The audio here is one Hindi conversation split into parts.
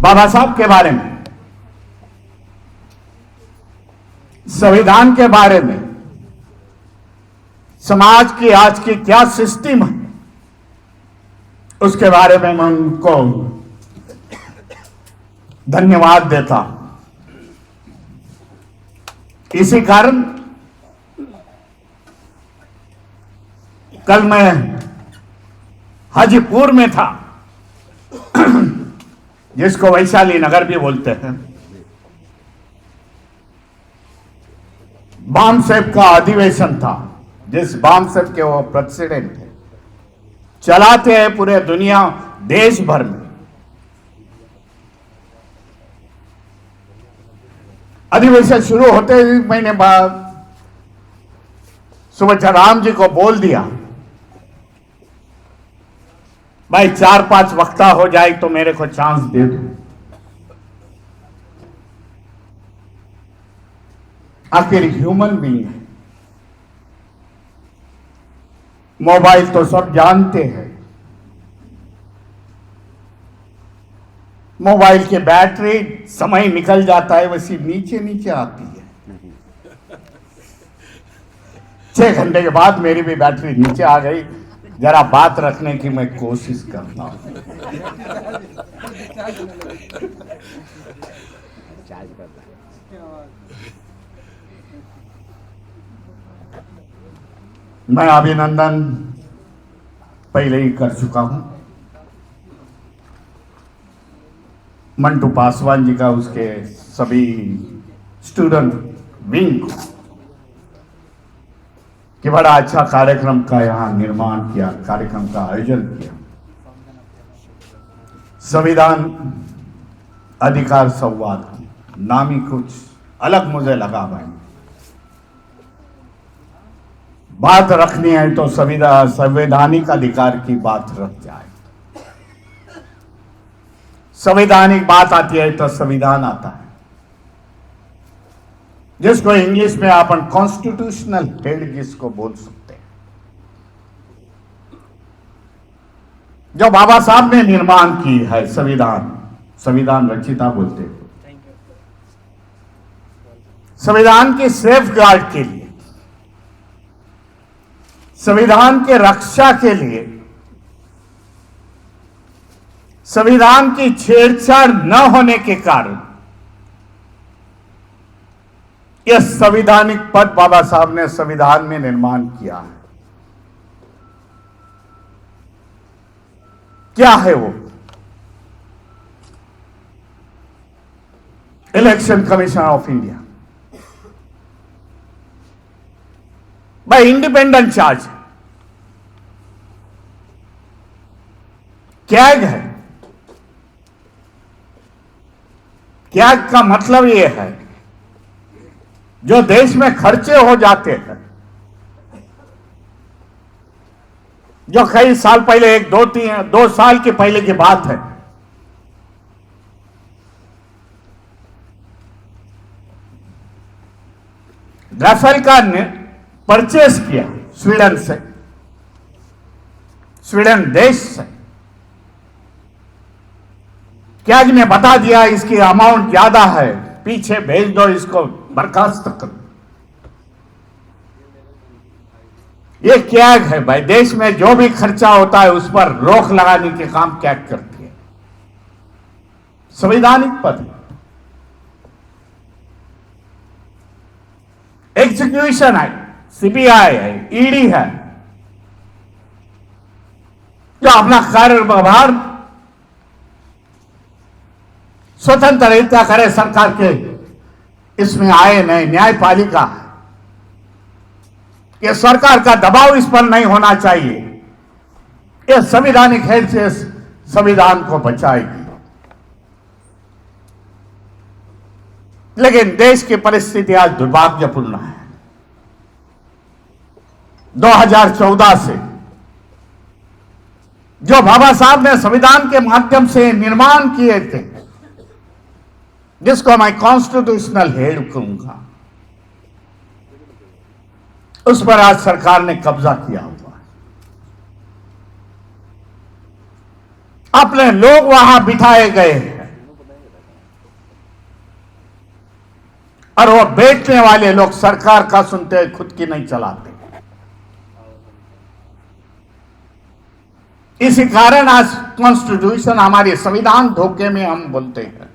बाबा साहब के बारे में, संविधान के बारे में, समाज की आज की क्या सिस्टम है उसके बारे में मैं उनको धन्यवाद देता हूं। इसी कारण कल मैं हाजीपुर में था, जिसको वैशाली नगर भी बोलते हैं। बामसेब का अधिवेशन था, जिस बामसेब के वो प्रेसिडेंट है, चलाते हैं पूरे दुनिया देश भर में। अधिवेशन शुरू होते ही मैंने सुबह जयराम जी को बोल दिया, भाई 4-5 वक्ता हो जाए तो मेरे को चांस दे दो। आखिर ह्यूमन बीइंग है। मोबाइल तो सब जानते हैं, मोबाइल की बैटरी समय निकल जाता है वैसी नीचे नीचे आती है। 6 घंटे के बाद मेरी भी बैटरी नीचे आ गई। जरा बात रखने की मैं कोशिश करता हूं। मैं अभिनंदन पहले ही कर चुका हूं मंटू पासवान जी का, उसके सभी स्टूडेंट विंग को, कि बड़ा अच्छा कार्यक्रम का यहां निर्माण किया, कार्यक्रम का आयोजन किया। संविधान अधिकार संवाद नाम ही कुछ अलग मुझे लगा भाई। बात रखनी है तो संवैधानिक अधिकार की बात रख जाए। संवैधानिक बात आती है तो संविधान आता है, जिसको इंग्लिश में अपन कॉन्स्टिट्यूशनल हेड जिसको बोल सकते हैं, जो बाबा साहब ने निर्माण की है संविधान, संविधान रचिता बोलते हैं। संविधान के सेफ गार्ड के लिए, संविधान के रक्षा के लिए, संविधान की छेड़छाड़ न होने के कारण यह संवैधानिक पद बाबा साहब ने संविधान में निर्माण किया है। क्या है वो? Election commission of India by independent charge, CAG है। कैग का मतलब यह है जो देश में खर्चे हो जाते हैं, जो कई साल पहले, 2 साल के पहले की बात है, राफेल का ने परचेस किया स्वीडन से, स्वीडन देश से। कैग ने बता दिया इसकी अमाउंट ज्यादा है, पीछे भेज दो, इसको बर्खास्त करो। ये कैग है भाई। देश में जो भी खर्चा होता है उस पर रोक लगाने के काम कैग करती है। संवैधानिक पद है। एग्जीक्यूशन है, सीबीआई है, ईडी है, जो अपना कार्यभार स्वतंत्र रीत्या करे। सरकार के इसमें आए नहीं, न्यायपालिका है, ये सरकार का दबाव इस पर नहीं होना चाहिए। यह संवैधानिक हेड से संविधान को बचाएगी। लेकिन देश की परिस्थिति आज दुर्भाग्यपूर्ण है। 2014 से जो बाबा साहब ने संविधान के माध्यम से निर्माण किए थे, जिसको मैं कॉन्स्टिट्यूशनल हेड कहूंगा, उस पर आज सरकार ने कब्जा किया हुआ है। अपने लोग वहां बिठाए गए हैं, और वो बेचने वाले लोग सरकार का सुनते हैं, खुद की नहीं चलाते। इसी कारण आज कॉन्स्टिट्यूशन, हमारी संविधान धोखे में हम बोलते हैं,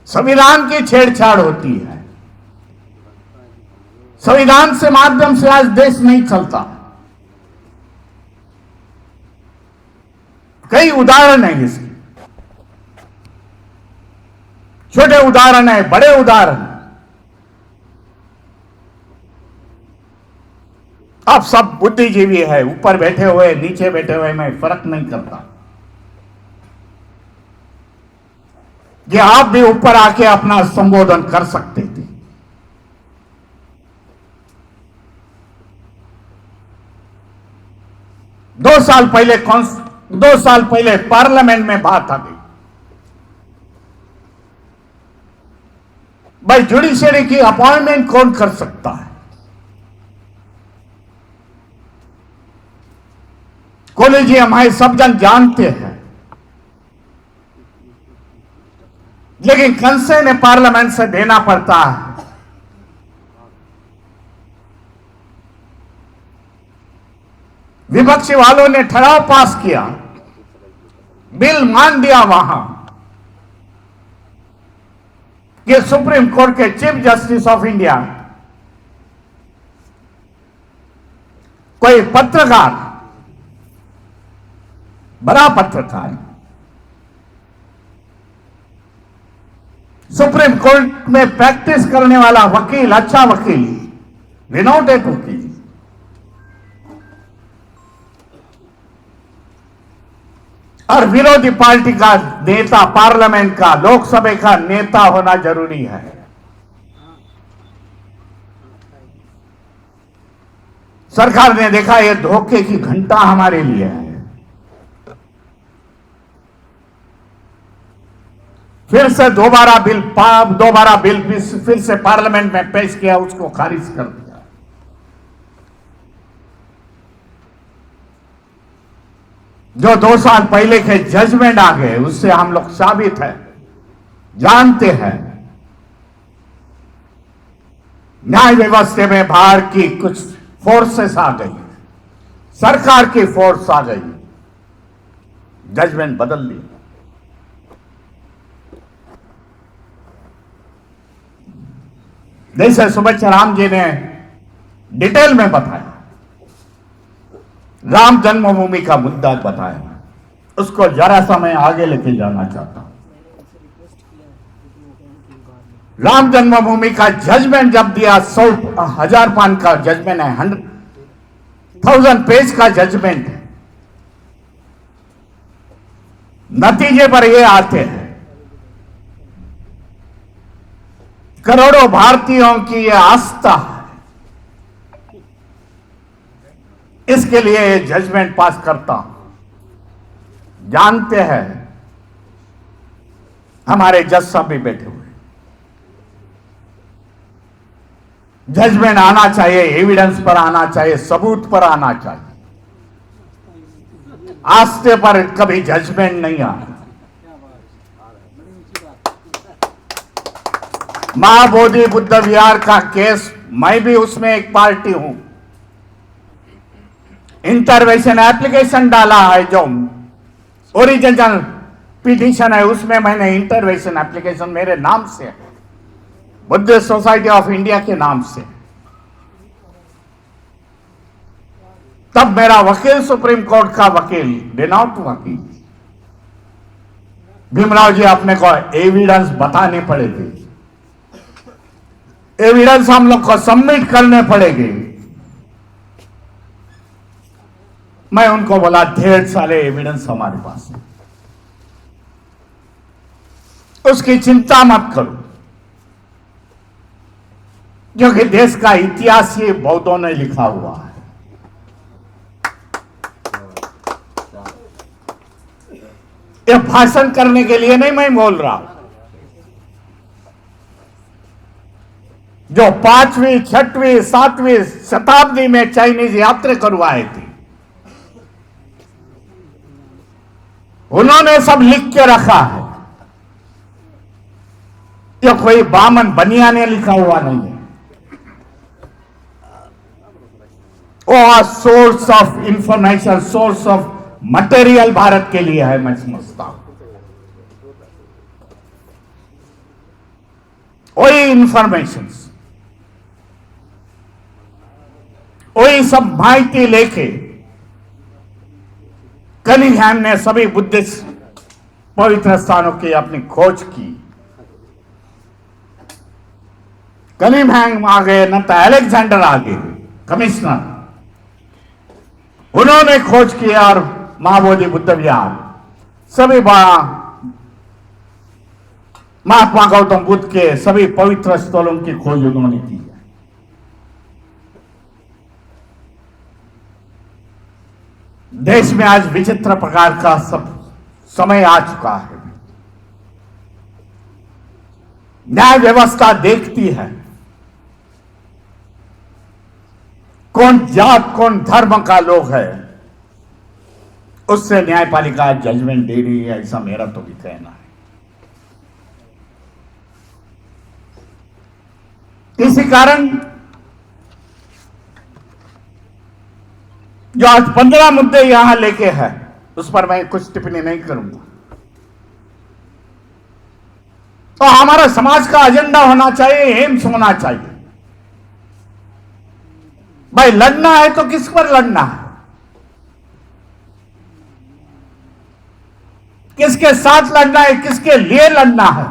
संविधान की छेड़छाड़ होती है। संविधान से माध्यम से आज देश नहीं चलता। कई उदाहरण है इसके, छोटे उदाहरण है, बड़े उदाहरण। अब सब बुद्धिजीवी है, ऊपर बैठे हुए नीचे बैठे हुए में फर्क नहीं करता। ये आप भी ऊपर आके अपना संबोधन कर सकते थे। दो साल पहले पार्लियामेंट में बात आ गई, भाई जुडिशरी की अपॉइंटमेंट कौन कर सकता है? कॉलेजियम हमारे सब जन जानते हैं, लेकिन कंसेंट पार्लियामेंट से देना पड़ता है। विपक्षी वालों ने ठराव पास किया, बिल मान दिया वहां कि सुप्रीम कोर्ट के चीफ जस्टिस ऑफ इंडिया कोई पत्रकार, बड़ा पत्रकार, सुप्रीम कोर्ट में प्रैक्टिस करने वाला वकील, अच्छा वकील, रिनोटेड वकील, और विरोधी पार्टी का नेता, पार्लियामेंट का, लोकसभा का नेता होना जरूरी है। सरकार ने देखा यह धोखे की घंटा हमारे लिए है, फिर से दोबारा बिल फिर से पार्लियामेंट में पेश किया, उसको खारिज कर दिया। जो 2 साल पहले के जजमेंट आ गए, उससे हम लोग साबित है, जानते हैं न्याय व्यवस्था में बाहर की कुछ फोर्सेस आ गई, सरकार की फोर्स आ गई, जजमेंट बदल ली। जैसे सुबह राम जी ने डिटेल में बताया, राम जन्मभूमि का मुद्दा बताया, उसको जरा सा मैं आगे लेके जाना चाहता हूं। राम जन्मभूमि का जजमेंट जब दिया, 100,000 पान का जजमेंट है, 100,000 पेज का जजमेंट है। नतीजे पर ये आते हैं, करोड़ों भारतीयों की यह आस्था है, इसके लिए जजमेंट पास करता हूं। जानते हैं हमारे जज साहब भी बैठे हुए, जजमेंट आना चाहिए, एविडेंस पर आना चाहिए, सबूत पर आना चाहिए, आस्थे पर कभी जजमेंट नहीं आना। महाबोधि बुद्ध विहार का केस, मैं भी उसमें एक पार्टी हूं। इंटरवेंशन एप्लीकेशन डाला है, जो ओरिजिनल पिटीशन है, उसमें मैंने इंटरवेंशन एप्लीकेशन मेरे नाम से है, बुद्धिस्ट सोसाइटी ऑफ इंडिया के नाम से। तब मेरा वकील, सुप्रीम कोर्ट का वकील, डिनॉट वकील भीमराव जी, अपने को एविडेंस बताने पड़ेगी, एविडेंस हम लोग को सबमिट करने पड़ेगी। मैं उनको बोला, ढेर सारे एविडेंस हमारे पास है, उसकी चिंता मत करो, क्योंकि देश का इतिहास ये बौद्धों ने लिखा हुआ है। ये भाषण करने के लिए नहीं मैं बोल रहा। जो 5वीं, 6वीं, 7वीं शताब्दी में चाइनीज यात्रा करवाए थे, उन्होंने सब लिख के रखा है। ये कोई बामन बनिया ने लिखा हुआ नहीं है। वो source of information, source of material Bharat के लिए है, मैं समझता हूं। वही इंफॉर्मेशन, वही सब माहिती लेके कनिंघहैम ने सभी बुद्धिस्ट पवित्र स्थानों की अपनी खोज की। कनिंघहैम आ गए, न तो अलेक्जेंडर आ गए कमिश्नर, उन्होंने खोज किया, और महाबोधि बुद्ध विहार, सभी महात्मा गौतम बुद्ध के सभी पवित्र स्थलों की खोज उन्होंने की है। देश में आज विचित्र प्रकार का सब समय आ चुका है। न्याय व्यवस्था देखती है कौन जात कौन धर्म का लोग है, उससे न्यायपालिका जजमेंट दे रही है, ऐसा मेरा तो भी कहना है। इसी कारण जो आज 15 मुद्दे यहां लेके है, उस पर मैं कुछ टिप्पणी नहीं करूंगा। तो हमारा समाज का एजेंडा होना चाहिए, एम्स होना चाहिए। भाई लड़ना है तो किस पर लड़ना है, किसके साथ लड़ना है, किसके लिए लड़ना है।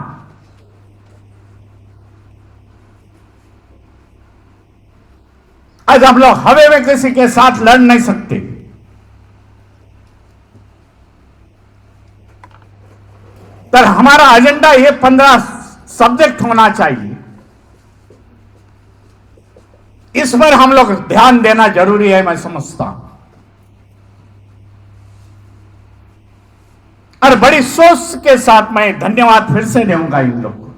आज हम लोग हवे में किसी के साथ लड़ नहीं सकते। पर हमारा एजेंडा ये 15 सब्जेक्ट होना चाहिए, इस पर हम लोग ध्यान देना जरूरी है, मैं समझता हूं। और बड़ी सोच के साथ मैं धन्यवाद फिर से दूंगा इन लोग को।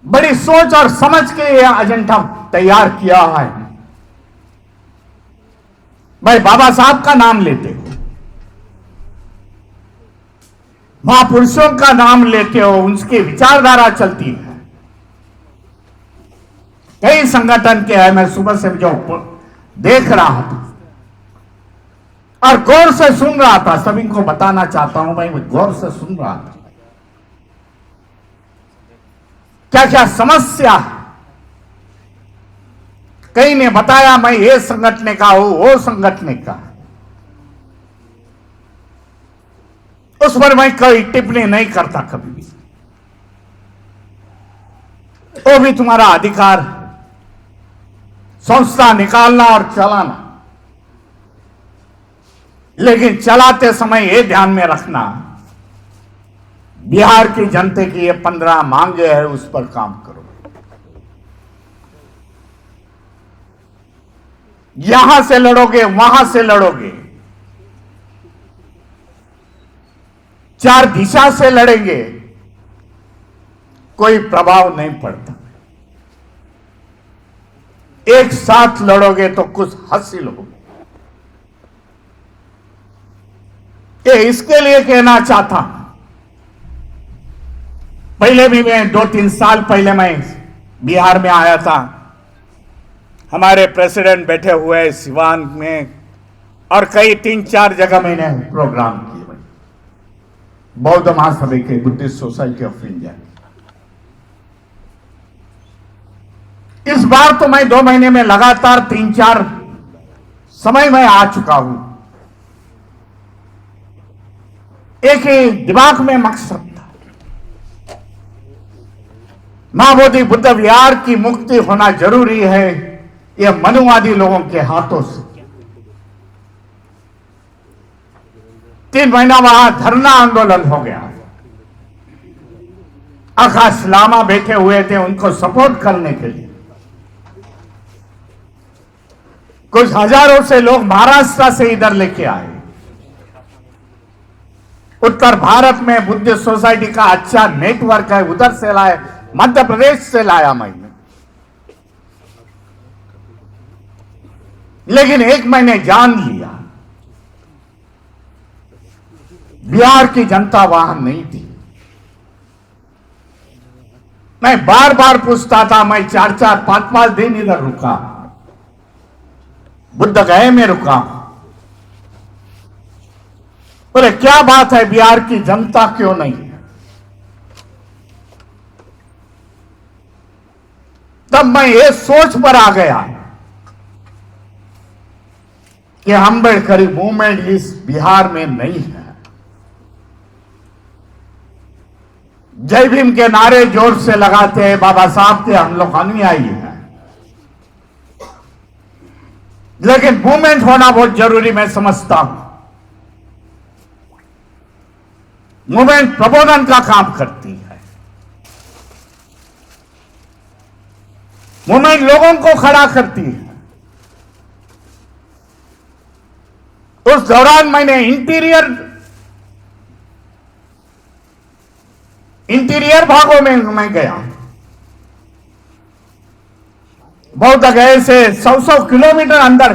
बड़ी सोच और समझ के यह एजेंडा तैयार किया है। भाई बाबा साहब का नाम लेते हो, महापुरुषों का नाम लेते हो, उनकी विचारधारा चलती है। कई संगठन के है, मैं सुबह से जो देख रहा था और गौर से सुन रहा था, सभी को बताना चाहता हूं, मैं गौर से सुन रहा था क्या क्या समस्या है। कई ने बताया मैं ये संगठन का हूं, वो संगठन का, उस पर मैं कोई टिप्पणी नहीं करता कभी भी। वो भी तुम्हारा अधिकार, संस्था निकालना और चलाना, लेकिन चलाते समय ये ध्यान में रखना, बिहार की जनता की ये 15 मांगे है, उस पर काम करो। यहां से लड़ोगे, वहां से लड़ोगे, 4 दिशा से लड़ेंगे, कोई प्रभाव नहीं पड़ता। एक साथ लड़ोगे तो कुछ हासिल होगा। ये इसके लिए कहना चाहता हूं। पहले भी मैं 2-3 साल पहले मैं बिहार में आया था, हमारे प्रेसिडेंट बैठे हुए सिवान में, और कई 3-4 जगह मैंने प्रोग्राम किए बौद्ध महासभा के, बुद्धिस्ट सोसाइटी ऑफ इंडिया। इस बार तो मैं 2 महीने में लगातार 3-4 समय में आ चुका हूं। एक ही दिमाग में मकसद था, महाबोधि बुद्ध विहार की मुक्ति होना जरूरी है। यह मनुवादी लोगों के हाथों से 3 महीना वहां धरना आंदोलन हो गया। आकाश लामा बैठे हुए थे उनको सपोर्ट करने के लिए। कुछ हजारों से लोग महाराष्ट्र से इधर लेके आए। उत्तर भारत में बुद्धिस्ट सोसाइटी का अच्छा नेटवर्क है, उधर से लाए, मध्य प्रदेश से लाया मैंने। लेकिन एक मैंने जान लिया, बिहार की जनता वहां नहीं थी। मैं बार बार पूछता था, मैं 4-4, 5-5 दिन इधर रुका, बुद्ध गए में रुका। बोले क्या बात है, बिहार की जनता क्यों नहीं है? तब मैं ये सोच पर आ गया कि अम्बेडकरी मूवमेंट इस बिहार में नहीं है। जय भीम के नारे जोर से लगाते हैं, बाबा साहब के हम लोग अनुयायी हैं, लेकिन मूवमेंट होना बहुत जरूरी मैं समझता हूं। मूवमेंट प्रबोधन का काम करती है, मूवमेंट लोगों को खड़ा करती है। उस दौरान मैंने इंटीरियर भागों में मैं गया। बहुत गए से 100 किलोमीटर अंदर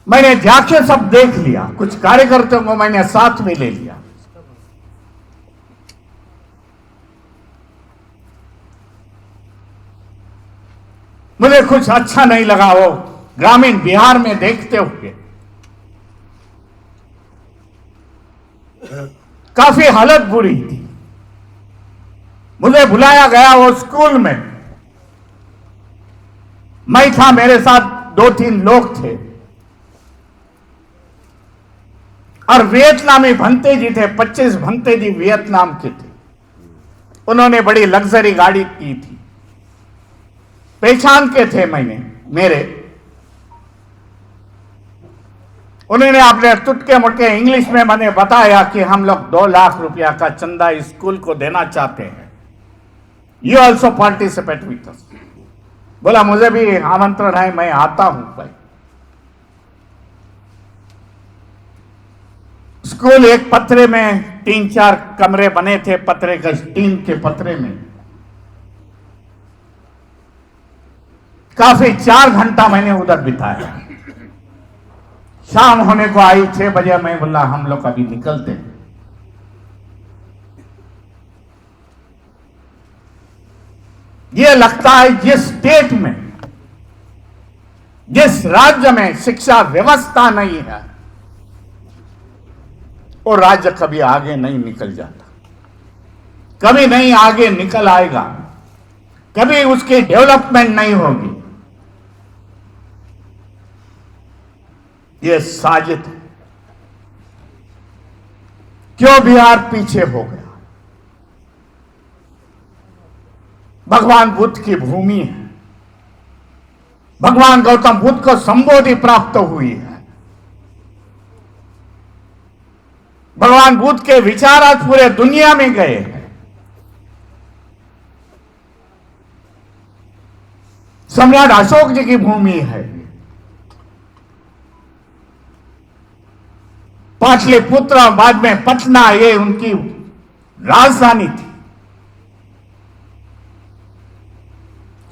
मैंने जाके सब देख लिया। कुछ कार्यकर्ताओं को मैंने साथ में ले लिया। मुझे कुछ अच्छा नहीं लगा वो ग्रामीण बिहार में देखते हुए। काफी हालत बुरी थी। मुझे बुलाया गया वो स्कूल में, मैं था, मेरे साथ 2-3 लोग थे और वियतनामी भंते जी थे। 25 भंते जी वियतनाम के थे। उन्होंने बड़ी लग्जरी गाड़ी की थी, पहचान के थे मेरे। उन्होंने अपने टुटके मुटके इंग्लिश में मैंने बताया कि हम लोग 2 लाख रुपया का चंदा इस स्कूल को देना चाहते हैं। You also participate with us. बोला मुझे भी आमंत्रण है, मैं आता हूं भाई। स्कूल एक पतरे में 3-4 कमरे बने थे, पतरे के टीन के पतरे में। काफी 4 घंटा मैंने उधर बिताया। शाम होने को आई 6 बजे। मैं बोला हम लोग अभी निकलते हैं। ये लगता है जिस स्टेट में, जिस राज्य में शिक्षा व्यवस्था नहीं है, वो राज्य कभी आगे नहीं निकल जाता, कभी नहीं आगे निकल आएगा, कभी उसकी डेवलपमेंट नहीं होगी। ये साजिद है। क्यों बिहार पीछे हो गया? भगवान बुद्ध की भूमि है। भगवान गौतम बुद्ध को संबोधि प्राप्त हुई है। भगवान बुद्ध के विचार आज पूरे दुनिया में गए हैं। सम्राट अशोक जी की भूमि है। पाटलिपुत्र बाद में पटना, ये उनकी राजधानी थी।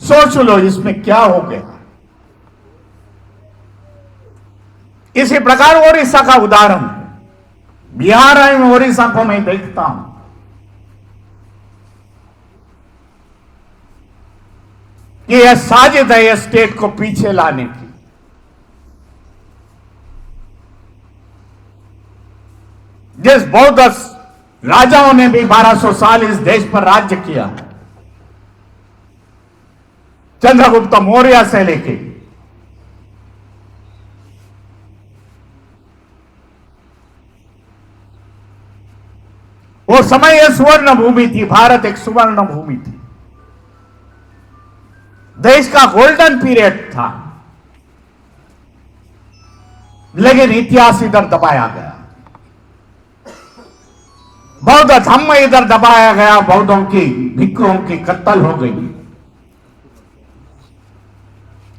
सोच लो इसमें क्या हो गया। इसी प्रकार ओडिशा का उदाहरण है। बिहार में ओडिशा को मैं देखता हूं, कि यह साजिद है यह स्टेट को पीछे लाने की। जिस बौद्ध राजाओं ने भी 1200 साल इस देश पर राज्य किया, चंद्रगुप्त मौर्य से लेके वो समय यह सुवर्ण भूमि थी। भारत एक सुवर्ण भूमि थी, देश का गोल्डन पीरियड था। लेकिन इतिहास इधर दबाया गया, बौद्ध धम्म इधर दबाया गया, बौद्धों की भिक्षुओं की कत्ल हो गई।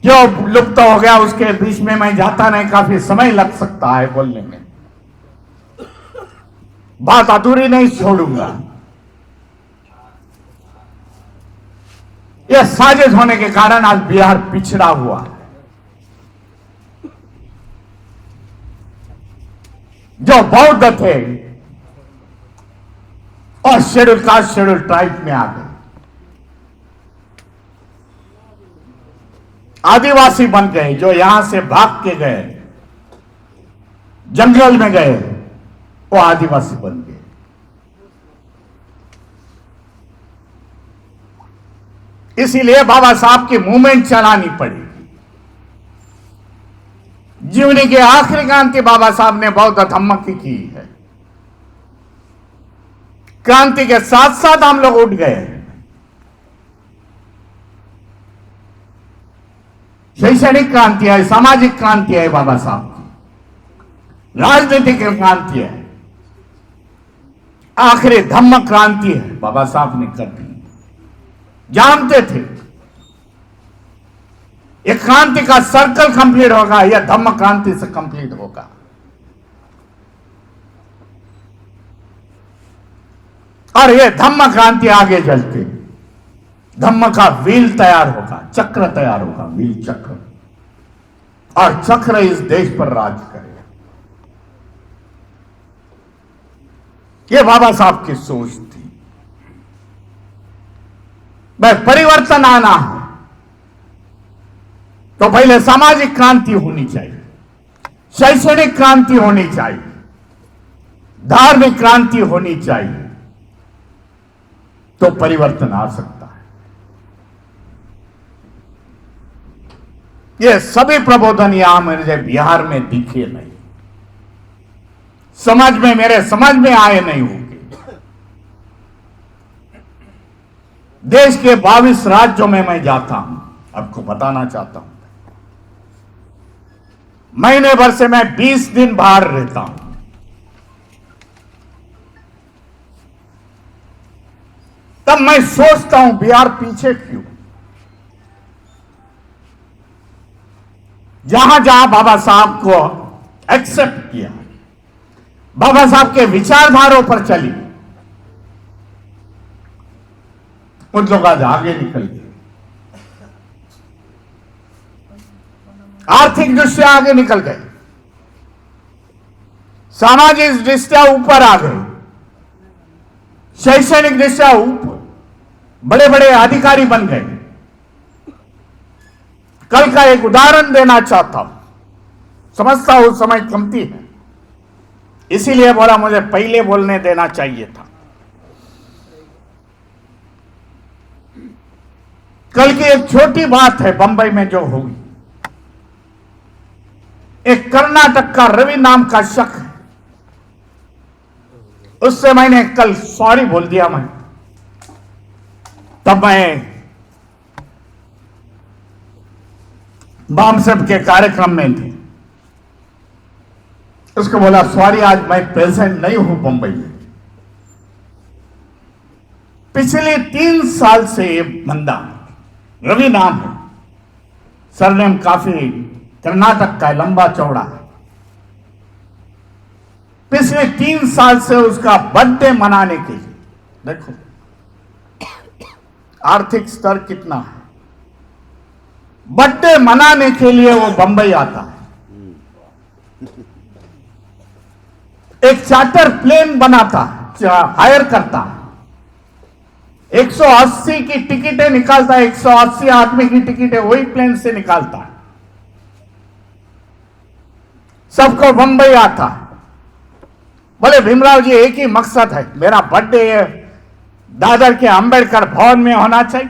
क्यों लुप्त हो गया उसके बीच में मैं जाता नहीं, काफी समय लग सकता है बोलने में, बात अधूरी नहीं छोड़ूंगा। यह साजिश होने के कारण आज बिहार पिछड़ा हुआ है। जो बौद्ध थे और शेड्यूल कास्ट शेड्यूल ट्राइब में आ गए, आदिवासी बन गए, जो यहां से भाग के गए, जंगल में गए, वो आदिवासी बन गए। इसीलिए बाबा साहब की मूवमेंट चलानी पड़ी। जीवनी की आखिरी क्रांति बाबा साहब ने बौद्ध धम्म की है। क्रांति के साथ साथ हम लोग उठ गए। शैक्षणिक क्रांति है, सामाजिक क्रांति है बाबा साहब की, राजनीतिक क्रांति है, आखिरी धम्म क्रांति है बाबा साहब ने कर दी। जानते थे ये क्रांति का सर्कल कंप्लीट होगा, यह धम्म क्रांति से कंप्लीट होगा। और यह धम्म क्रांति आगे चलते धम्म का व्हील तैयार होगा, चक्र तैयार होगा, व्हील चक्र, और चक्र इस देश पर राज करेगा। यह बाबा साहब की सोच थी। भाई परिवर्तन आना है तो पहले सामाजिक क्रांति होनी चाहिए, शैक्षणिक क्रांति होनी चाहिए, धार्मिक क्रांति होनी चाहिए, तो परिवर्तन आ सकता है। ये सभी प्रबोधन यहां मुझे बिहार में दिखे नहीं, समझ में, मेरे समझ में आए नहीं होंगे। देश के 22 राज्यों में मैं जाता हूं, आपको बताना चाहता हूं। महीने भर से मैं 20 दिन बाहर रहता हूं। तब मैं सोचता हूं बिहार पीछे क्यों? जहां जहां बाबा साहब को एक्सेप्ट किया, बाबा साहब के विचारधारों पर चली, उन लोग आज आगे निकल गए, आर्थिक दृष्टि आगे निकल गए, सामाजिक दृष्टिया ऊपर आ गए, शैक्षणिक दृष्टिया ऊपर बड़े बड़े अधिकारी बन गए। कल का एक उदाहरण देना चाहता हूं, समझता हूं समय कमती है, इसीलिए बोला मुझे पहले बोलने देना चाहिए था। कल की एक छोटी बात है बंबई में जो हुई। एक कर्नाटक का रवि नाम का शख्स है, उससे मैंने कल सॉरी बोल दिया। मैं तब मैं बामसेब के कार्यक्रम में थे, उसको बोला सॉरी, आज मैं प्रेजेंट नहीं हूं बंबई में। पिछले 3 साल से ये बंदा, रवि नाम है, सरनेम काफी कर्नाटक का लंबा चौड़ा है, पिछले 3 साल से उसका बर्थडे मनाने के लिए, देखो आर्थिक स्तर कितना है, बर्थडे मनाने के लिए वो बंबई आता है। एक चार्टर प्लेन बनाता है, हायर करता है, 180 की टिकटें निकालता है, 180 आदमी की टिकटें वही प्लेन से निकालता है, सबको बंबई आता है। बोले भीमराव जी एक ही मकसद है, मेरा बर्थडे दादर के अंबेडकर भवन में होना चाहिए।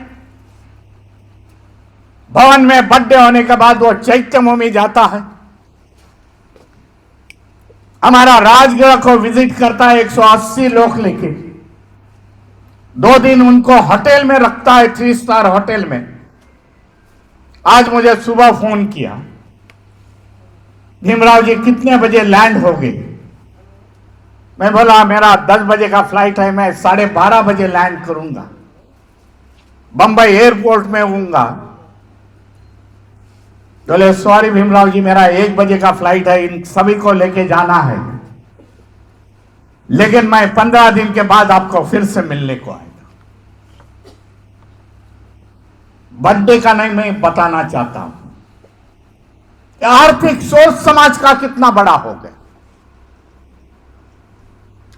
भवन में बर्थडे होने के बाद वो चैत्यभूमि जाता है, हमारा राजगृह को विजिट करता है 180 लोग लेके, 2 दिन उनको होटल में रखता है, 3 स्टार होटल में। आज मुझे सुबह फोन किया, भीमराव जी कितने बजे लैंड होगे? मैं बोला मेरा 10 बजे का फ्लाइट है, मैं 12:30 बजे लैंड करूंगा, बंबई एयरपोर्ट में हूंगा। बोले सॉरी भीमराव जी, मेरा 1 बजे का फ्लाइट है, इन सभी को लेके जाना है, लेकिन मैं 15 दिन के बाद आपको फिर से मिलने को आएगा। बर्थडे का नहीं, मैं बताना चाहता हूं आर्थिक सोच समाज का कितना बड़ा हो गया।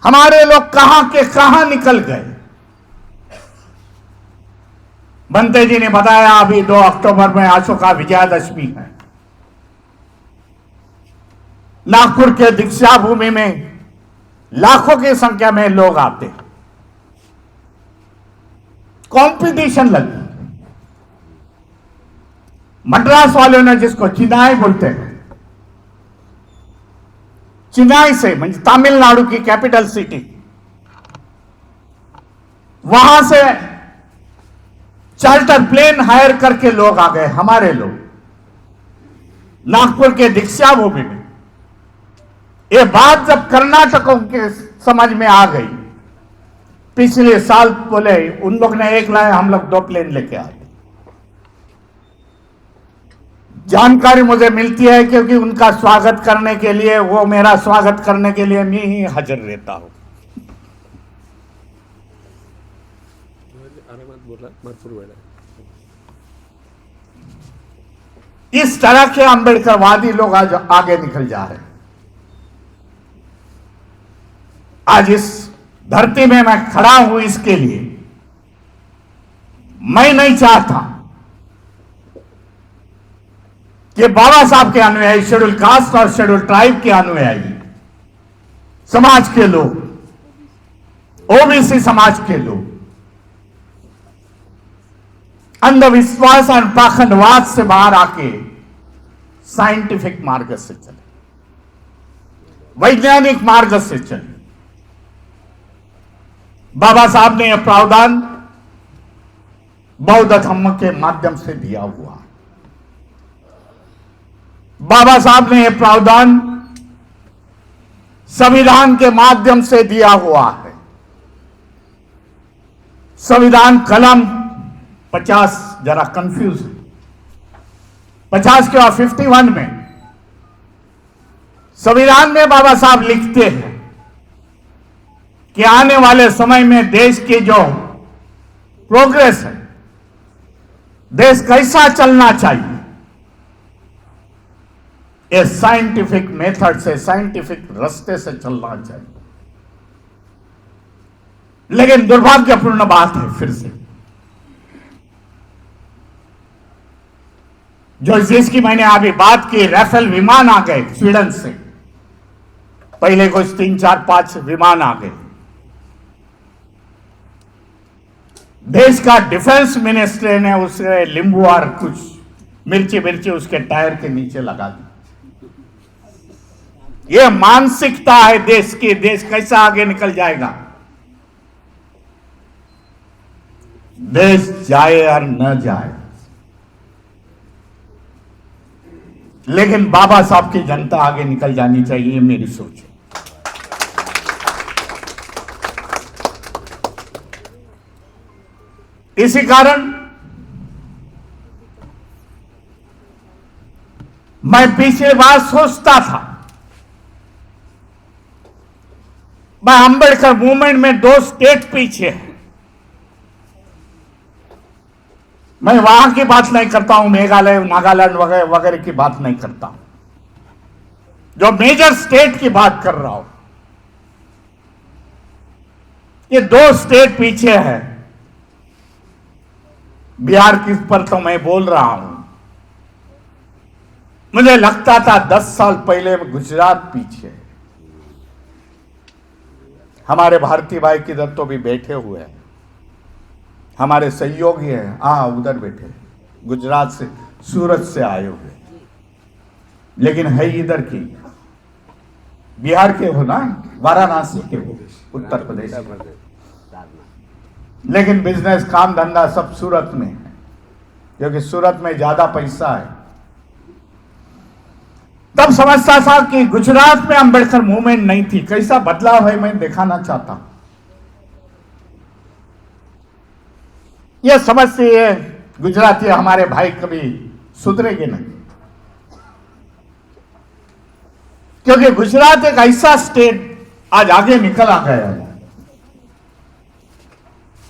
हमारे लोग कहां के कहां निकल गए। बंते जी ने बताया अभी 2 अक्टूबर में अशोका विजयादशमी है। नागपुर के दीक्षा भूमि में लाखों की संख्या में लोग आते, कंपटीशन लगी। मद्रास वालों ने, जिसको चेन्नई बोलते हैं, चेन्नई से, म्हणजे तमिलनाडु की कैपिटल सिटी, वहां से चार्टर प्लेन हायर करके लोग आ गए, हमारे लोग, नागपुर के दीक्षा भूमि में। ये बात जब कर्नाटकों के समझ में आ गई, पिछले साल बोले उन लोग ने 1 लाए, हम लोग 2 प्लेन लेके आए। जानकारी मुझे मिलती है क्योंकि उनका स्वागत करने के लिए, वो मेरा स्वागत करने के लिए मैं ही हाजिर रहता हूं। इस तरह के अंबेडकरवादी लोग आज आगे निकल जा रहे हैं। आज इस धरती में मैं खड़ा हूं इसके लिए। मैं नहीं चाहता कि बाबा साहब के अनुयायी, शेड्यूल कास्ट और शेड्यूल ट्राइब के अनुयायी, समाज के लोग, ओबीसी समाज के लोग अंधविश्वास और पाखंडवाद से बाहर आके साइंटिफिक मार्ग से चले, वैज्ञानिक मार्ग से चले। बाबा साहब ने यह प्रावधान बौद्ध धर्म के माध्यम से दिया हुआ। बाबा साहब ने यह प्रावधान संविधान के माध्यम से दिया हुआ है। संविधान कलम 50 जरा कंफ्यूज है, 50 के और 51 में संविधान में बाबा साहब लिखते हैं कि आने वाले समय में देश की जो प्रोग्रेस है, देश कैसा चलना चाहिए, ये साइंटिफिक मेथड से, साइंटिफिक रास्ते से चलना चाहिए। लेकिन दुर्भाग्यपूर्ण बात है, फिर से जो जिसकी मैंने अभी बात की, राफेल विमान आ गए स्वीडन से, पहले कुछ 3, 4, 5 विमान आ गए। देश का डिफेंस मिनिस्टर ने उसे नींबू और कुछ मिर्ची उसके टायर के नीचे लगा दी। यह मानसिकता है देश की। देश कैसा आगे निकल जाएगा, देश जाए और न जाए, लेकिन बाबा साहब की जनता आगे निकल जानी चाहिए, ये मेरी सोच है। इसी कारण मैं पिछले बार सोचता था, मैं अंबेडकर मूवमेंट में 2 स्टेट पीछे है। मैं वहां की बात नहीं करता हूं, मेघालय, नागालैंड वगैरह वगैरह की बात नहीं करता हूं, जो मेजर स्टेट की बात कर रहा हूं। ये 2 स्टेट पीछे है। बिहार की पर तो मैं बोल रहा हूं, मुझे लगता था 10 साल पहले गुजरात पीछे है। हमारे भारती भाई किधर तो भी बैठे हुए हैं, हमारे सहयोगी हैं, उधर बैठे, गुजरात से, सूरत से आए हुए, लेकिन है इधर की, बिहार के हो ना, वाराणसी के हो, उत्तर प्रदेश, लेकिन बिजनेस, काम धंधा सब सूरत में है, क्योंकि सूरत में ज्यादा पैसा है। तब समझता था कि गुजरात में अंबेडकर मूवमेंट नहीं थी। कैसा बदलाव है मैं दिखाना चाहता हूं। यह समझ से ये गुजराती हमारे भाई कभी सुधरेंगे नहीं, क्योंकि गुजरात एक ऐसा स्टेट आज आगे निकल आ गया है।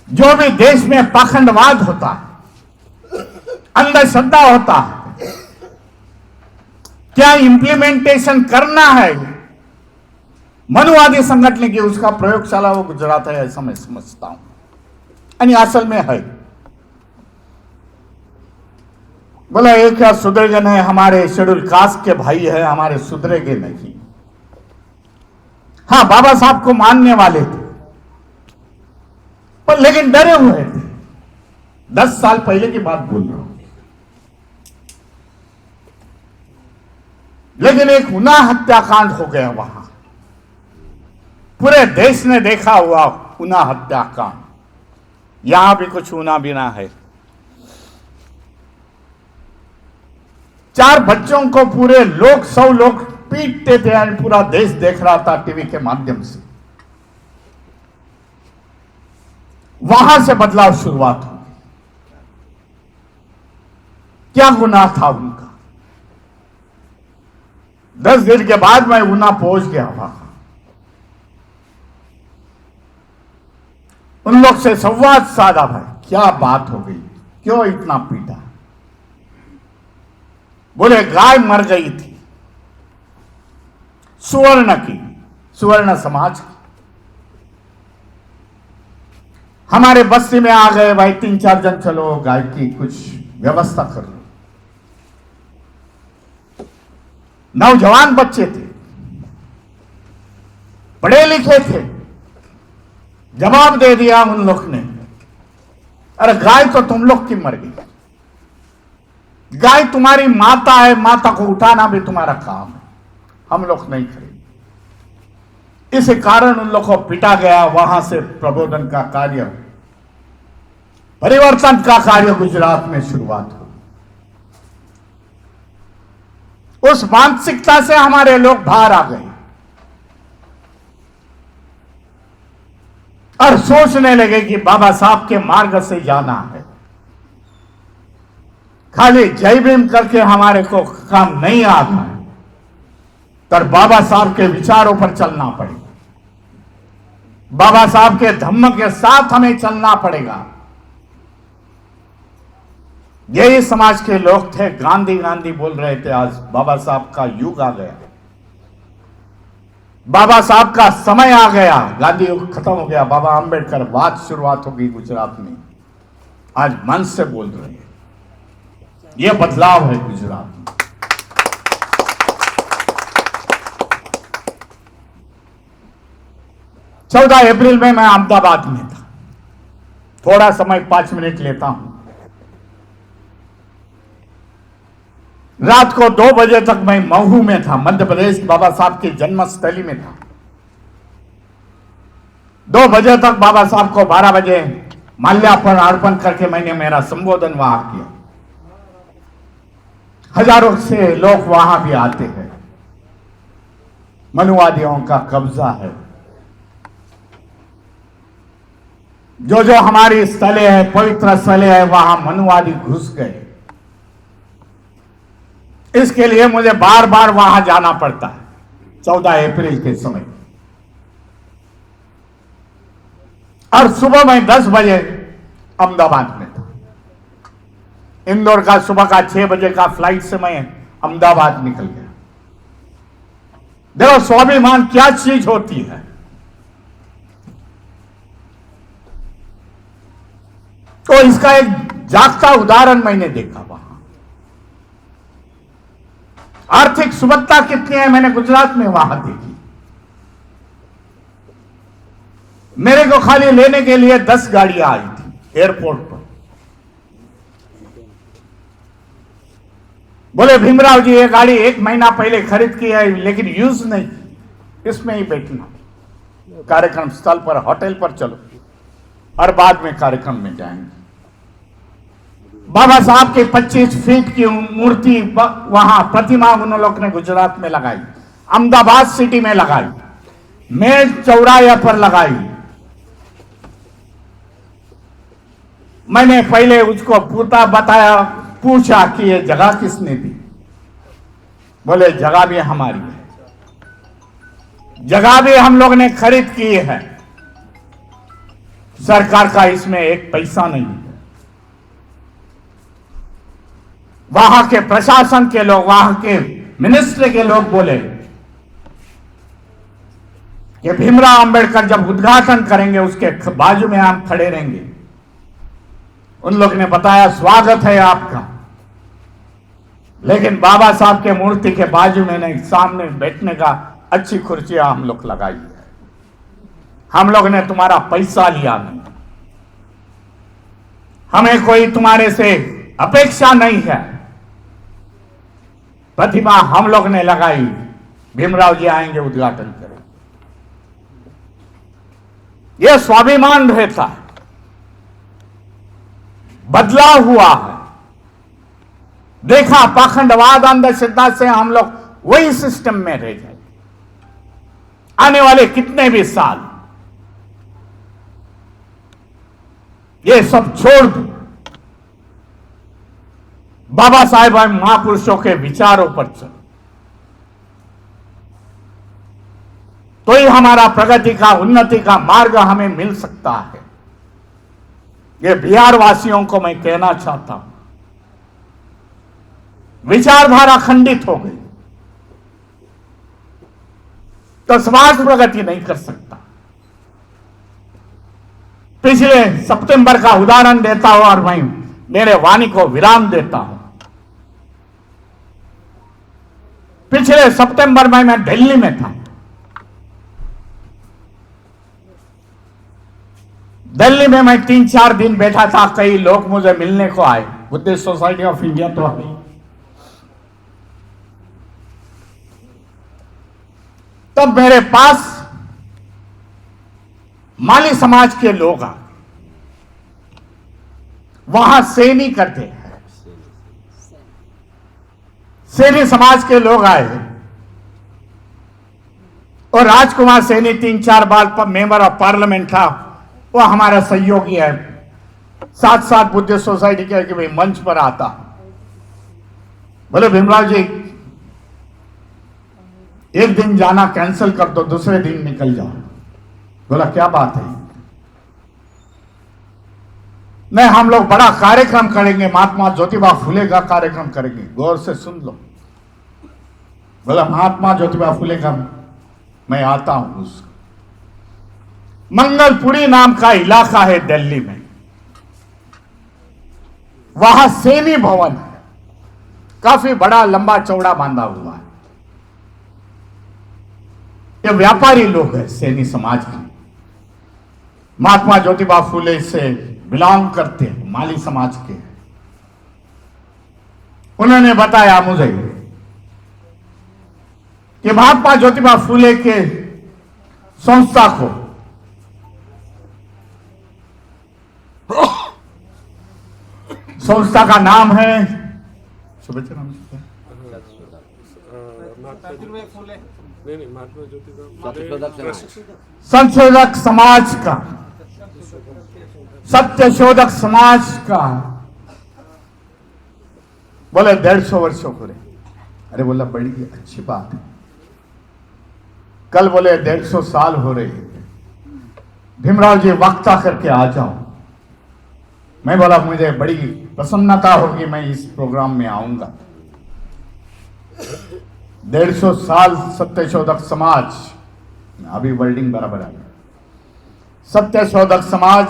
जो भी देश में पाखंडवाद होता है, अंधश्रद्धा होता है, क्या इंप्लीमेंटेशन करना है, मनुवादी संघटने की उसका प्रयोगशाला वो गुजरात है, ऐसा मैं समझता हूं। आणि असल में है। बोला ये क्या सुधरेगे नहीं, हमारे शेड्यूल कास्ट के भाई है, हमारे सुधरेगे नहीं। हाँ, बाबा साहब को मानने वाले थे, पर लेकिन डरे हुए थे। 10 साल पहले की बात बोल रहा हूं। लेकिन एक उना हत्याकांड हो गया वहां, पूरे देश ने देखा हुआ उना हत्याकांड। यहां भी कुछ उना बिना है। 4 बच्चों को पूरे लोग 100 लोग पीटते थे और पूरा देश देख रहा था टीवी के माध्यम से। वहां से बदलाव शुरुआत हुई। क्या गुनाह था उनका? 10 दिन के बाद मैं उना पहुंच गया वहां। उन लोग से संवाद साधा, भाई क्या बात हो गई, क्यों इतना पीटा? बोले गाय मर गई थी, सुवर्ण की, सुवर्ण समाज की। हमारे बस्ती में आ गए भाई 3-4 जन, चलो गाय की कुछ व्यवस्था कर लो। नौजवान बच्चे थे, पढ़े लिखे थे। जवाब दे दिया उन लोग ने, अरे गाय तो तुम लोग की मर गई। गाय तुम्हारी माता है, माता को उठाना भी तुम्हारा काम है, हम लोग नहीं करेंगे। इस कारण उन लोग को पिटा गया। वहां से प्रबोधन का कार्य, परिवर्तन का कार्य गुजरात में शुरुआत हुई। उस मानसिकता से हमारे लोग बाहर आ गए और सोचने लगे कि बाबा साहब के मार्ग से जाना है। खाली जय भीम करके हमारे को काम नहीं आता है, पर बाबा साहब के विचारों पर चलना पड़ेगा। बाबा साहब के धम्म के साथ हमें चलना पड़ेगा। यही समाज के लोग थे। गांधी गांधी बोल रहे थे, आज बाबा साहब का युग आ गया, बाबा साहब का समय आ गया। गांधी युग खत्म हो गया, बाबा अंबेडकर बात शुरुआत हो गई गुजरात में। आज मन से बोल रहे हैं, यह बदलाव है गुजरात में। चौदह अप्रैल में मैं अहमदाबाद में था। थोड़ा समय 5 मिनट लेता हूं। रात को 2 बजे तक मैं महू में था, मध्य प्रदेश, बाबा साहब की जन्मस्थली में था। 2 बजे तक बाबा साहब को 12 बजे माल्यार्पण अर्पण करके मैंने मेरा संबोधन वहां किया। हजारों से लोग वहां भी आते हैं। मनुवादियों का कब्जा है। जो जो हमारी स्थले है, पवित्र स्थले है, वहां मनुवादी घुस गए। इसके लिए मुझे बार बार वहां जाना पड़ता है 14 अप्रैल के समय। और सुबह मैं 10 बजे अहमदाबाद में था। इंदौर का सुबह का 6 बजे का फ्लाइट से मैं अहमदाबाद निकल गया। देखो स्वाभिमान क्या चीज होती है। तो इसका एक जागता उदाहरण मैंने देखा वहां। आर्थिक सुबत्ता कितनी है मैंने गुजरात में वहां देखी। मेरे को खाली लेने के लिए 10 गाड़ियां आई थी एयरपोर्ट पर। बोले भीमराव जी, ये गाड़ी 1 महीना पहले खरीद की है, लेकिन यूज नहीं, इसमें ही बैठना, कार्यक्रम स्थल पर, होटल पर चलो और बाद में कार्यक्रम में जाएंगे। बाबा साहब के 25 फीट की मूर्ति वहां प्रतिमा उन लोग ने गुजरात में लगाई, अहमदाबाद सिटी में लगाई, मेल चौराहे पर लगाई। मैंने पहले उसको पूछा कि ये जगह किसने दी। बोले जगह भी हमारी है, जगह भी हम लोग ने खरीद की है, सरकार का इसमें एक पैसा नहीं है। वहां के प्रशासन के लोग, वहां के मिनिस्ट्री के लोग बोले कि भीमराव अंबेडकर जब उद्घाटन करेंगे उसके बाजू में हम खड़े रहेंगे। उन लोग ने बताया स्वागत है आपका, लेकिन बाबा साहब के मूर्ति के बाजू में नहीं, सामने बैठने का अच्छी कुर्सियां हम लोग लगाई है। हम लोग ने तुम्हारा पैसा लिया नहीं, हमें कोई तुम्हारे से अपेक्षा नहीं है। प्रतिमा हम लोग ने लगाई, भीमराव जी आएंगे उद्घाटन करें। यह स्वाभिमान रहता है, बदलाव हुआ है। देखा पाखंडवाद अंधश्रद्धा से हम लोग वही सिस्टम में रह जाए। आने वाले कितने भी साल ये सब छोड़ दो, बाबा साहेब और महापुरुषों के विचारों पर चलो, तो ही हमारा प्रगति का, उन्नति का मार्ग हमें मिल सकता है। ये बिहार वासियों को मैं कहना चाहता हूं, विचारधारा खंडित हो गई तो समाज प्रगति नहीं कर सकता। पिछले सितंबर का उदाहरण देता हूं और मैं मेरे वाणी को विराम देता हूं। पिछले सितंबर में मैं दिल्ली में था। दिल्ली में मैं 3-4 दिन बैठा था। कई लोग मुझे मिलने को आए, बुद्धिस्ट सोसाइटी ऑफ इंडिया तो है। तब मेरे पास माली समाज के लोग आ, वहां सैनी करते हैं, सैनी समाज के लोग आए और राजकुमार सैनी 3-4 बार मेंबर ऑफ पार्लियामेंट था, वो हमारा सहयोगी है। साथ साथ बुद्धिस्ट सोसाइटी के कि भाई मंच पर आता, बोले भीमराव जी एक दिन जाना कैंसिल कर दो, दूसरे दिन निकल जाओ। बोला क्या बात है? नहीं, हम लोग बड़ा कार्यक्रम करेंगे, महात्मा ज्योतिबा फुले का कार्यक्रम करेंगे, गौर से सुन लो। बोला महात्मा ज्योतिबा फुले का मैं आता हूं। उस मंगलपुरी नाम का इलाका है दिल्ली में, वहां सैनी भवन है, काफी बड़ा लंबा चौड़ा बांधा हुआ है। ये व्यापारी लोग हैं सैनी समाज के, महात्मा ज्योतिबा फुले से बिलोंग करते हैं, माली समाज के। उन्होंने बताया मुझे कि महात्मा ज्योतिबा फुले के संस्था को संस्था का नाम है संशोधक समाज का, सत्यशोधक समाज का। बोले 150 वर्षों को रहे। अरे बोला बड़ी अच्छी बात है। कल बोले 150 साल हो रहे हैं, भीमराव जी वक्ता करके आ जाओ। मैं बोला मुझे बड़ी प्रसन्नता होगी, मैं इस प्रोग्राम में आऊंगा। 150 साल सत्यशोधक समाज, अभी वर्डिंग बराबर आ गया। सत्यशोधक समाज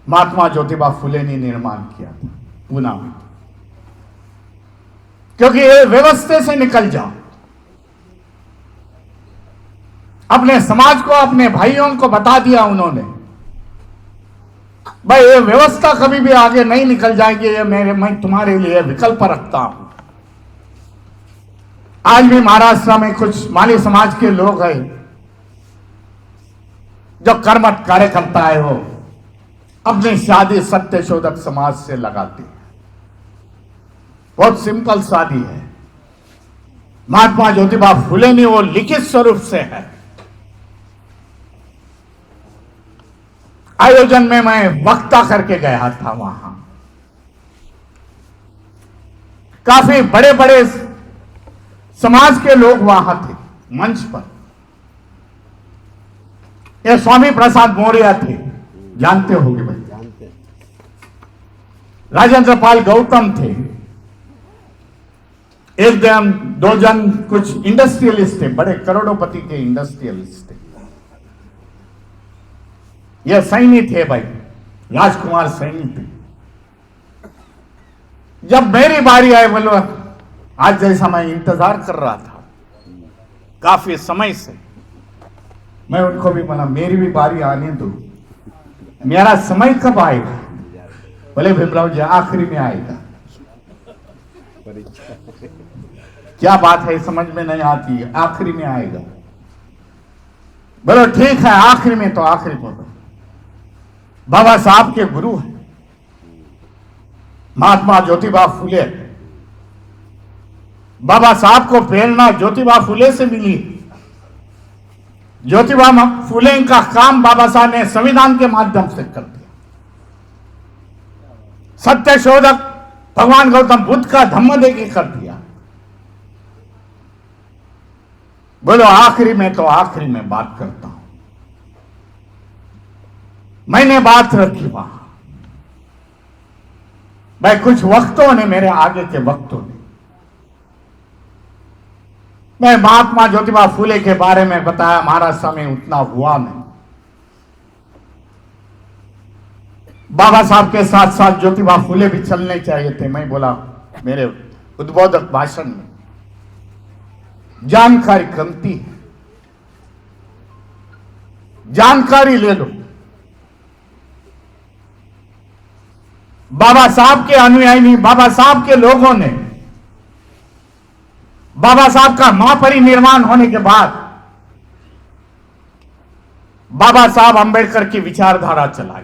महात्मा ज्योतिबा फुले ने निर्माण किया था पूना में, क्योंकि ये व्यवस्था से निकल जाओ। अपने समाज को, अपने भाइयों को बता दिया उन्होंने, भाई ये व्यवस्था कभी भी आगे नहीं निकल जाएगी, ये मैं तुम्हारे लिए विकल्प रखता हूं। आज भी महाराष्ट्र में कुछ माली समाज के लोग हैं जो कर्मठ कार्यकर्ता है, वो अपनी शादी सत्यशोधक समाज से लगाते हैं। बहुत सिंपल शादी है, महात्मा ज्योतिबा फुले ने वो लिखित स्वरूप से है। आयोजन में मैं वक्ता करके गया था, वहां काफी बड़े बड़े समाज के लोग वहां थे मंच पर। ये स्वामी प्रसाद मौर्य थे, जानते होंगे भाई, जानते। राजेंद्र पाल गौतम थे, एक जन दो जन कुछ इंडस्ट्रियलिस्ट थे, बड़े करोड़ोंपति के इंडस्ट्रियलिस्ट थे। यह सैनी थे भाई, राजकुमार सैनी थे। जब मेरी बारी आई, बोलो आज जैसा मैं इंतजार कर रहा था काफी समय से, मैं उनको भी बोला मेरी भी बारी आने दो, मेरा समय कब आएगा? बोले भीमराव जी आखिरी में आएगा। क्या बात है समझ में नहीं आती है, आखिरी में आएगा। बोलो ठीक है आखिरी में, तो आखिरी में। बाबा साहब के गुरु है महात्मा ज्योतिबा फुले। बाबा साहब को प्रेरणा ज्योतिबा फुले से मिली। ज्योतिबा फुले का काम बाबा साहब ने संविधान के माध्यम से कर दिया। सत्य शोधक भगवान गौतम बुद्ध का धम्म देके कर दिया। बोलो आखिरी में, तो आखिरी में बात करता हूं। मैंने बात रखी वहां, भाई कुछ वक्तों ने, मेरे आगे के वक्तों ने, मैं महात्मा ज्योतिबा फुले के बारे में बताया। महाराष्ट्र में उतना हुआ नहीं। बाबा साहब के साथ साथ ज्योतिबा फुले भी चलने चाहिए थे। मैं बोला मेरे उद्बोधक भाषण में, जानकारी कमती है, जानकारी ले लो। बाबा साहब के अनुयायी नहीं, बाबा साहब के लोगों ने, बाबा साहब का महापरिनिर्वाण होने के बाद बाबा साहब अंबेडकर की विचारधारा चलाई।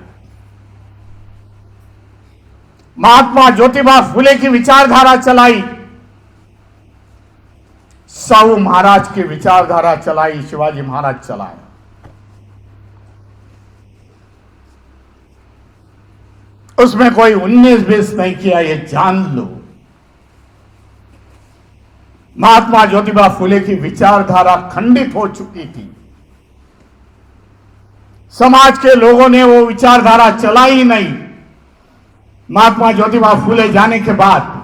महात्मा ज्योतिबा फुले की विचारधारा चलाई। साहू महाराज की विचारधारा चलाई, शिवाजी महाराज चलाए। उसमें कोई 19-20 नहीं किया, ये जान लो। महात्मा ज्योतिबा फुले की विचारधारा खंडित हो चुकी थी। समाज के लोगों ने वो विचारधारा चलाई ही नहीं। महात्मा ज्योतिबा फुले जाने के बाद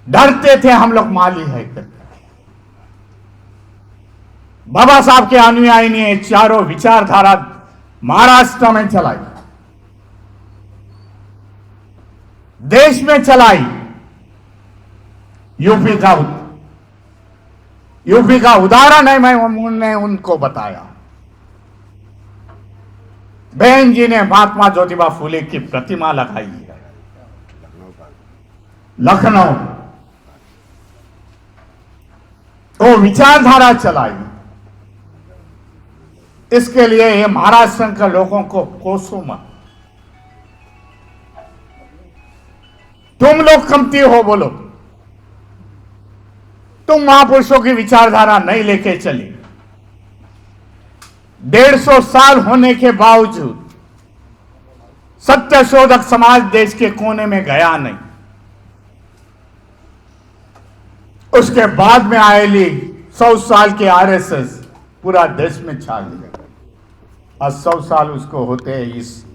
डरते थे हम लोग माली है करके। बाबा साहब के अनुयायी ने चारों विचारधारा महाराष्ट्र में चलाई, देश में चलाई। यूपी का उदाहरण है, मैंने उनको बताया। बहन जी ने महात्मा ज्योतिबा फुले की प्रतिमा लगाई है लखनऊ। वो विचारधारा चलाई। इसके लिए ये महाराष्ट्र के लोगों को कोसो मत। तुम लोग कमती हो, बोलो तुम महापुरुषों की विचारधारा नहीं लेके चले। 150 साल होने के बावजूद सत्य शोधक समाज देश के कोने में गया नहीं। उसके बाद में आएली 100 साल के आरएसएस पूरा देश में छा गया। आज 100 साल उसको होते हैं इस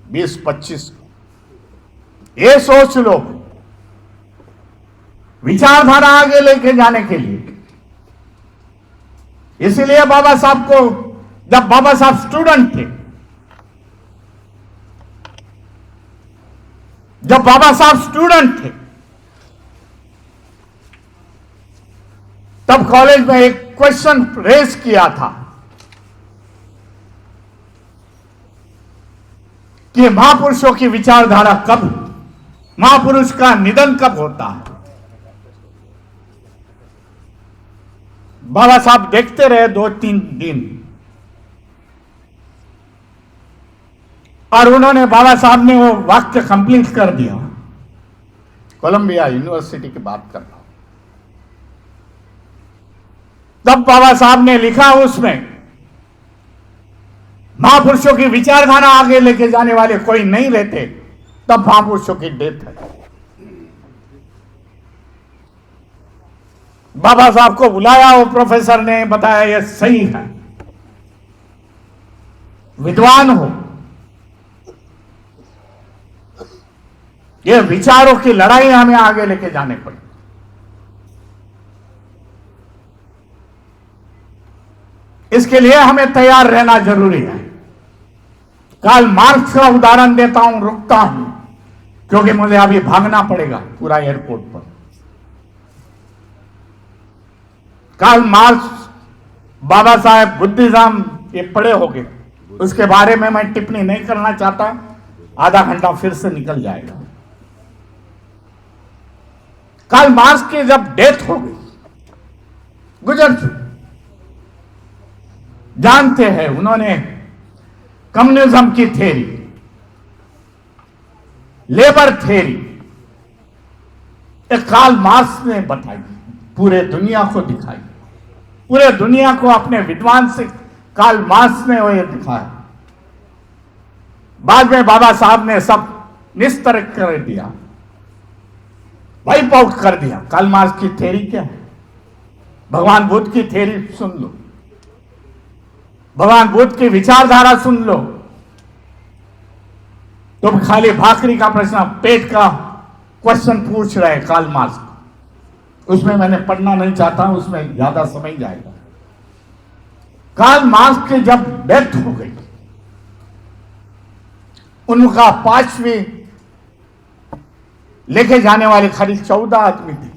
20-25। ये सोच लो, विचारधारा आगे लेके जाने के लिए। इसीलिए बाबा साहब को, जब बाबा साहब स्टूडेंट थे, जब बाबा साहब स्टूडेंट थे, तब कॉलेज में एक क्वेश्चन रेज किया था कि महापुरुषों की विचारधारा कब, महापुरुष का निधन कब होता है। बाबा साहब देखते रहे 2-3 दिन, और उन्होंने, बाबा साहब ने वो वाक्य कंप्लीट कर दिया। कोलंबिया यूनिवर्सिटी की बात कर रहा हूं। तब बाबा साहब ने लिखा उसमें, महापुरुषों की विचारधारा आगे लेके जाने वाले कोई नहीं रहते, तब महापुरुषों की डेथ है। बाबा साहब को बुलाया, वो प्रोफेसर ने बताया ये सही है, विद्वान हो, ये विचारों की लड़ाई हमें आगे लेके जाने पड़ी। इसके लिए हमें तैयार रहना जरूरी है। कार्ल मार्क्स का उदाहरण देता हूं, रुकता हूं क्योंकि मुझे अभी भागना पड़ेगा पूरा एयरपोर्ट पर। Karl Marx, Baba Saheb, Buddhism, ये पढ़े होंगे, उसके बारे में मैं टिप्पणी नहीं करना चाहता, आधा घंटा फिर से निकल जाएगा। कार्ल मार्क्स की जब डेथ हो गई, गुजर चुकी, जानते हैं उन्होंने कम्युनिज्म की theory, labour theory, Karl Marx ने बताई, पूरे दुनिया को दिखाई, पूरे दुनिया को अपने विद्वान से कार्ल मार्क्स ने वो दिखाया। बाद में बाबा साहब ने सब निस्तरक कर दिया, वाइप आउट कर दिया। कार्ल मार्क्स की थ्योरी क्या है? भगवान बुद्ध की थ्योरी सुन लो, भगवान बुद्ध की विचारधारा सुन लो। तुम खाली भाकरी का प्रश्न, पेट का क्वेश्चन पूछ रहे कार्ल मार्क्स, उसमें मैंने पढ़ना नहीं चाहता, उसमें ज्यादा समय जाएगा। कार्ल मार्क्स की जब डेथ हो गई, उनका पांचवी लेके जाने वाले खाली 14 आदमी थे,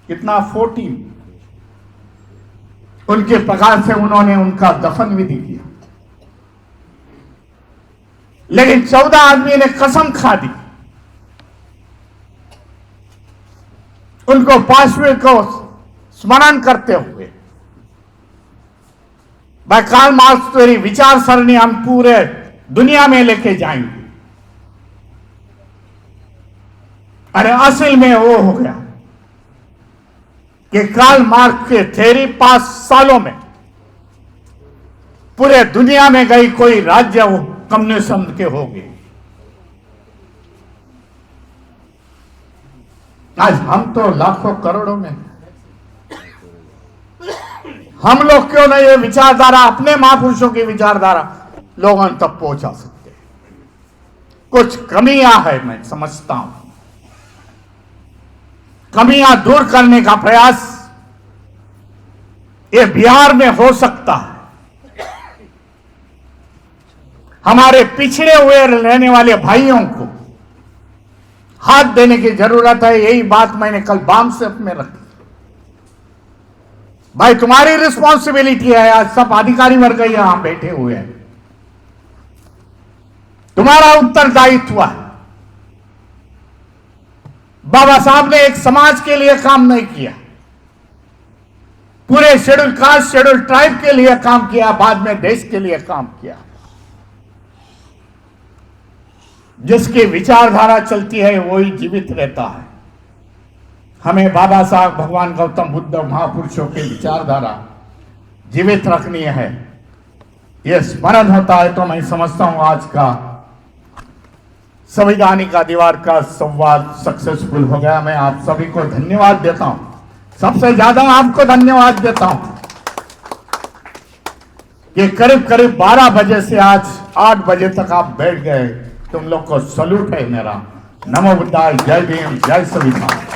कितना 14। उनके प्रकार से उन्होंने उनका दफन विधि किया, लेकिन 14 आदमी ने कसम खा दी उनको पांचवें को स्मरण करते हुए, भाई कार्ल मार्क्स तेरी विचार सरणी हम पूरे दुनिया में लेके जाएंगे। अरे असल में वो हो गया कि कार्ल मार्क्स के थ्योरी 5 सालों में पूरे दुनिया में गई, कोई राज्य कम्युनिज्म के हो गए। आज हम तो लाखों करोड़ों में, हम लोग क्यों नहीं ये विचारधारा, अपने महापुरुषों की विचारधारा लोगों तक पहुंचा सकते? कुछ कमियां है, मैं समझता हूं। कमियां दूर करने का प्रयास ये बिहार में हो सकता है। हमारे पिछड़े हुए रहने वाले भाइयों को हाथ देने की जरूरत है। यही बात मैंने कल बाम से में रखी। भाई तुम्हारी रिस्पॉन्सिबिलिटी है, आज सब अधिकारी वर्ग यहां बैठे हुए हैं, तुम्हारा उत्तरदायित्व है। बाबा साहब ने एक समाज के लिए काम नहीं किया, पूरे शेड्यूल कास्ट, शेड्यूल ट्राइब के लिए काम किया, बाद में देश के लिए काम किया। जिसकी विचारधारा चलती है वही जीवित रहता है। हमें बाबा साहब, भगवान गौतम बुद्ध, महापुरुषों की विचारधारा जीवित रखनी है। यह स्मरण होता है तो मैं समझता हूं आज का संवैधानिक अधिकार का संवाद सक्सेसफुल हो गया। मैं आप सभी को धन्यवाद देता हूं, सबसे ज्यादा आपको धन्यवाद देता हूं कि करीब करीब 12 बजे से आज 8 बजे तक आप बैठ गए। तुम लोग को सल्यूट है मेरा। नमो बुद्धाय, जय भीम, जय संविधान।